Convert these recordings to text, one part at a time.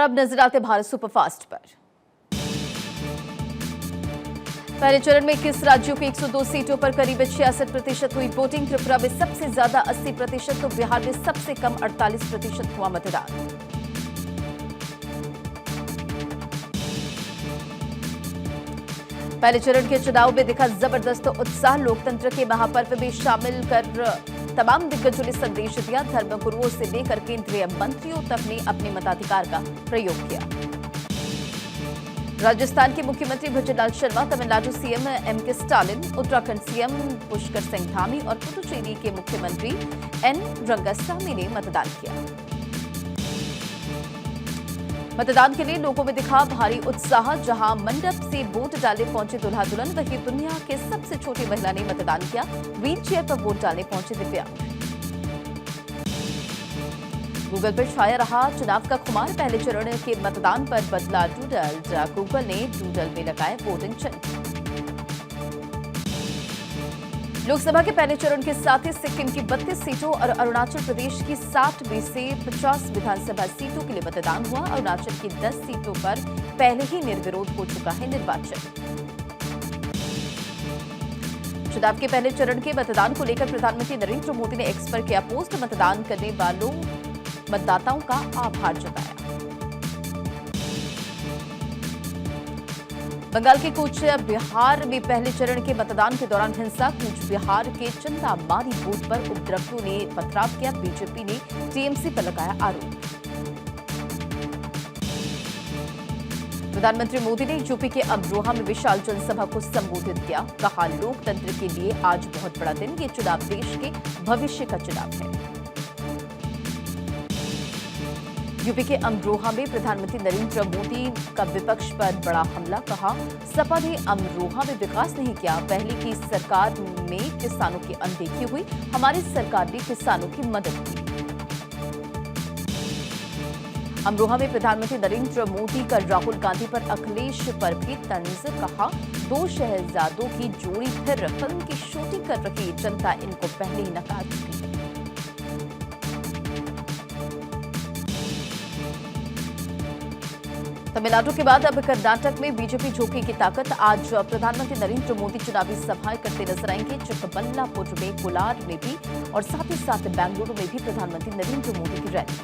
अब नजर आते भारत सुपरफास्ट पर। पहले चरण में 21 राज्यों की 102 सीटों पर करीब 66% हुई वोटिंग। त्रिपुरा में सबसे ज्यादा 80% तो बिहार में सबसे कम 48% हुआ मतदान। पहले चरण के चुनाव में दिखा जबरदस्त उत्साह। लोकतंत्र के महापर्व में शामिल कर तमाम दिग्गजों ने संदेश दिया। धर्मगुरुओं से लेकर केंद्रीय मंत्रियों तक ने अपने मताधिकार का प्रयोग किया। राजस्थान के मुख्यमंत्री Bhajanlal Sharma, Tamil Nadu CM MK. Stalin, Uttarakhand CM Pushkar Singh Dhami और पुडुचेरी के मुख्यमंत्री एन. रंगास्वामी ने मतदान किया। मतदान के लिए लोगों में दिखा भारी उत्साह। जहां मंडप से वोट डालने पहुंचे दूल्हा दुल्हन, वहीं दुनिया के सबसे छोटी महिला ने मतदान किया। व्हील चेयर पर वोट डालने पहुंचे दिव्यांग। गूगल पर छाया रहा चुनाव का खुमार। पहले चरण के मतदान पर बदला डूडल। गूगल ने डूडल में लगाए वोटिंग चिन्ह। लोकसभा के पहले चरण के साथ ही सिक्किम की 32 सीटों और अरुणाचल प्रदेश की 60 में से 50 विधानसभा सीटों के लिए मतदान हुआ। अरुणाचल की 10 सीटों पर पहले ही निर्विरोध हो चुका है निर्वाचन। चुनाव के पहले चरण के मतदान को लेकर प्रधानमंत्री नरेंद्र मोदी ने एक्स पर किया पोस्ट। मतदान करने वालों मतदाताओं का आभार जताया। बंगाल के कूच बिहार में पहले चरण के मतदान के दौरान हिंसा। कूच बिहार के चंदामारी बूथ पर उपद्रवियों ने पथराव किया। बीजेपी ने टीएमसी पर लगाया आरोप। प्रधानमंत्री मोदी ने यूपी के अमरोहा में विशाल जनसभा को संबोधित किया। कहा, लोकतंत्र के लिए आज बहुत बड़ा दिन। ये चुनाव देश के भविष्य का चुनाव है। यूपी के अमरोहा में प्रधानमंत्री नरेंद्र मोदी का विपक्ष पर बड़ा हमला। कहा, सपा ने अमरोहा में विकास नहीं किया। पहले की सरकार में किसानों की अनदेखी हुई। हमारी सरकार ने किसानों की मदद की। अमरोहा में प्रधानमंत्री नरेंद्र मोदी का राहुल गांधी पर अखिलेश पर भी तंज। कहा, 2 शहजादों की जोड़ी फिर फिल्म की शूटिंग कर रही। जनता इनको पहले ही नकार चुकी है। तमिलनाडु के बाद अब कर्नाटक में बीजेपी झोंकी की ताकत। आज प्रधानमंत्री नरेंद्र मोदी चुनावी सभाएं करते नजर आएंगे। चिक्कबल्लापुर में, कोलार में भी और साथ ही साथ बेंगलुरु में भी प्रधानमंत्री नरेंद्र मोदी की रैली।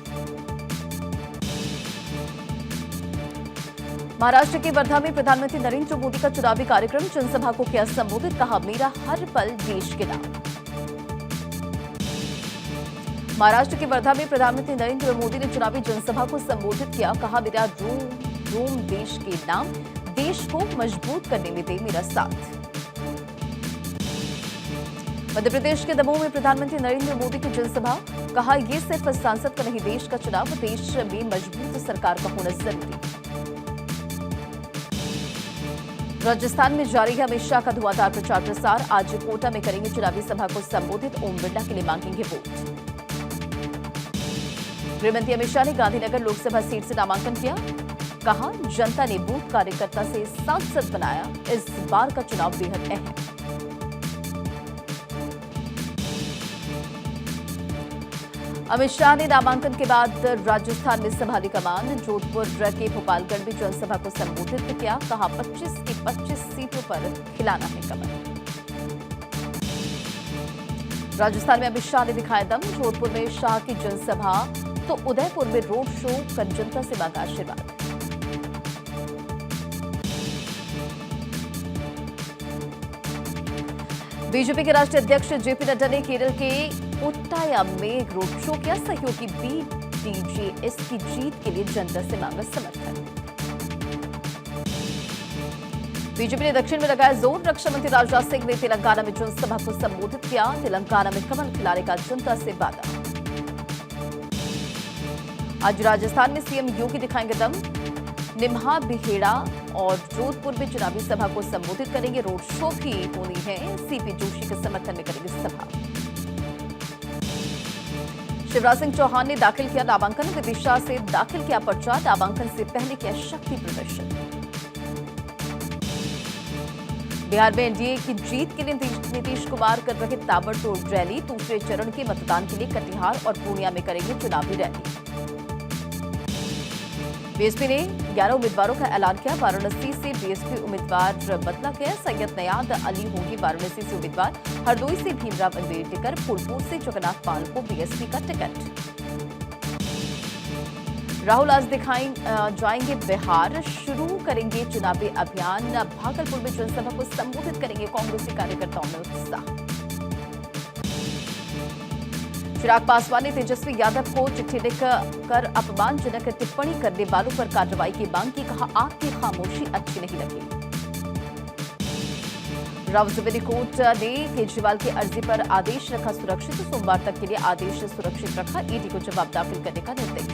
महाराष्ट्र के वर्धा में प्रधानमंत्री नरेंद्र मोदी का चुनावी कार्यक्रम। जनसभा को किया संबोधित। कहा, मेरा हर पल देश के नाम। महाराष्ट्र के वर्धा में प्रधानमंत्री नरेंद्र मोदी ने चुनावी जनसभा को संबोधित किया। कहा, मेरा रोम देश के नाम। देश को मजबूत करने में दे मेरा साथ। मध्य प्रदेश के दमोह में प्रधानमंत्री नरेंद्र मोदी की जनसभा। कहा, यह सिर्फ सांसद का नहीं, देश का चुनाव। देश में मजबूत सरकार का होना जरूरी। राजस्थान में जारी है अमित शाह का धुआंधार प्रचार प्रसार। आज कोटा में करेंगे चुनावी सभा को संबोधित। ओम बिरला के लिए मांगेंगे वोट। गृहमंत्री अमित शाह ने गांधीनगर लोकसभा सीट से नामांकन किया। कहा, जनता ने बूथ कार्यकर्ता से सांसद बनाया। इस बार का चुनाव बेहद अहम है। अमित शाह ने नामांकन के बाद राजस्थान में संभाली कमान। जोधपुर के भोपालगढ़ में जनसभा को संबोधित किया। कहा, 25 की 25 सीटों पर खिलाना है कमल। राजस्थान में अमित शाह ने दिखाया दम। जोधपुर में शाह की जनसभा तो उदयपुर में रोड शो कर जनता से मांगा आशीर्वाद। बीजेपी के राष्ट्रीय अध्यक्ष जेपी नड्डा ने केरल के कोट्टायम में रोड शो किया। सहयोगी बीडीजेएस की जीत के लिए जनता से मांगा समर्थन। बीजेपी ने दक्षिण में लगाया जोर। रक्षा मंत्री राजनाथ सिंह ने तेलंगाना में जनसभा को संबोधित किया। तेलंगाना में कमल खिलाने का जनता से वादा। आज राजस्थान में सीएम योगी दिखाएंगे दम। निम्हा, बिहेड़ा और जोधपुर में चुनावी सभा को संबोधित करेंगे। रोड शो भी होनी है। सीपी जोशी के समर्थन में करेंगे सभा। शिवराज सिंह चौहान ने दाखिल किया नामांकन। विदिशा से दाखिल किया पर्चा। नामांकन से पहले किया शक्ति प्रदर्शन। बिहार में एनडीए की जीत के लिए नीतीश कुमार कर रहे ताबड़तोड़ रैली। दूसरे चरण के मतदान के लिए कटिहार और पूर्णिया में करेंगे चुनावी रैली। बीएसपी ने 11 उम्मीदवारों का ऐलान किया। वाराणसी से बीएसपी उम्मीदवार बदला गया। सैयद नयाद अली होंगे वाराणसी से उम्मीदवार। हरदोई से भीमराव अंबेडकर, फूलपुर से जगन्नाथ पाल को बीएसपी का टिकट। राहुल आज जाएंगे बिहार, शुरू करेंगे चुनावी अभियान। भागलपुर में जनसभा को संबोधित करेंगे। कांग्रेसी कार्यकर्ताओं में उत्साह। चिराग पासवान ने तेजस्वी यादव को चिट्ठी लिखकर अपमानजनक टिप्पणी करने वालों पर कार्रवाई की मांग की। कहा, आपकी खामोशी अच्छी नहीं लगी। रावजवेली कोर्ट ने केजरीवाल की अर्जी पर आदेश रखा सुरक्षित। सोमवार तक के लिए आदेश सुरक्षित रखा। ईडी को जवाब दाखिल करने का निर्देश।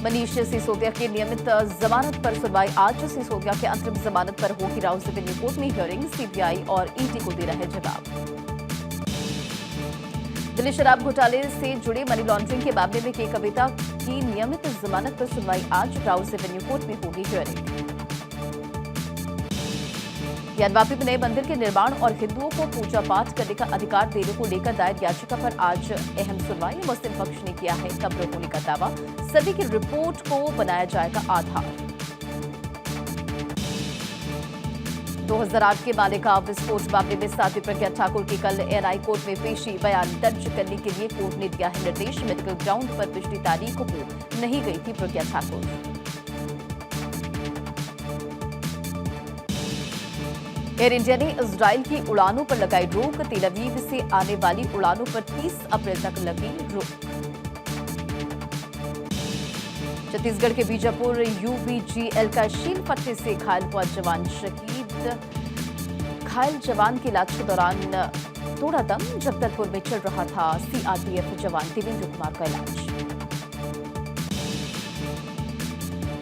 मनीष सिसोदिया की नियमित जमानत पर सुनवाई आज। सिसोदिया के अंतरिम जमानत पर होगी रावजवेली कोर्ट में हियरिंग। सीबीआई और ईडी को दे रहे जवाब। दिल्ली शराब घोटाले से जुड़े मनी लॉन्ड्रिंग के मामले में के कविता की नियमित जमानत पर सुनवाई आज। राउस एवेन्यू कोर्ट में होगी हियरिंग। ज्ञानवापी में नए मंदिर के निर्माण और हिंदुओं को पूजा पाठ करने का अधिकार देने को लेकर दायर याचिका पर आज अहम सुनवाई। मुस्लिम पक्ष ने किया है कब्र होने का दावा। सभी की रिपोर्ट को बनाया जाएगा आधार। 2008 के मालेगांव विस्फोट मामले में साध्वी प्रज्ञा ठाकुर की कल एनआई कोर्ट में पेशी। बयान दर्ज करने के लिए कोर्ट ने दिया है निर्देश। मेडिकल ग्राउंड पर पिछली तारीख को नहीं गई थी प्रज्ञा ठाकुर। एयर इंडिया ने इजराइल की उड़ानों पर लगाई रोक। तेल अवीव से आने वाली उड़ानों पर 30 अप्रैल तक लगी रोक। छत्तीसगढ़ के बीजापुर यूबीजीएल का शील फटने से घायल हुआ जवान शहीद। घायल जवान की इलाज के दौरान तोड़ा दम। जगदलपुर में चल रहा था सीआरपीएफ जवान देवेंद्र कुमार का इलाज।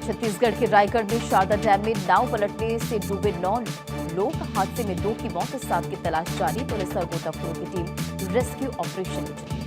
छत्तीसगढ़ के रायगढ़ में शारदा डैम में नाव पलटने से डूबे 9 लोग। हादसे में 2 की मौत, 7 की तलाश जारी। पुलिस और गोताखोरों की टीम रेस्क्यू ऑपरेशन में जुटी।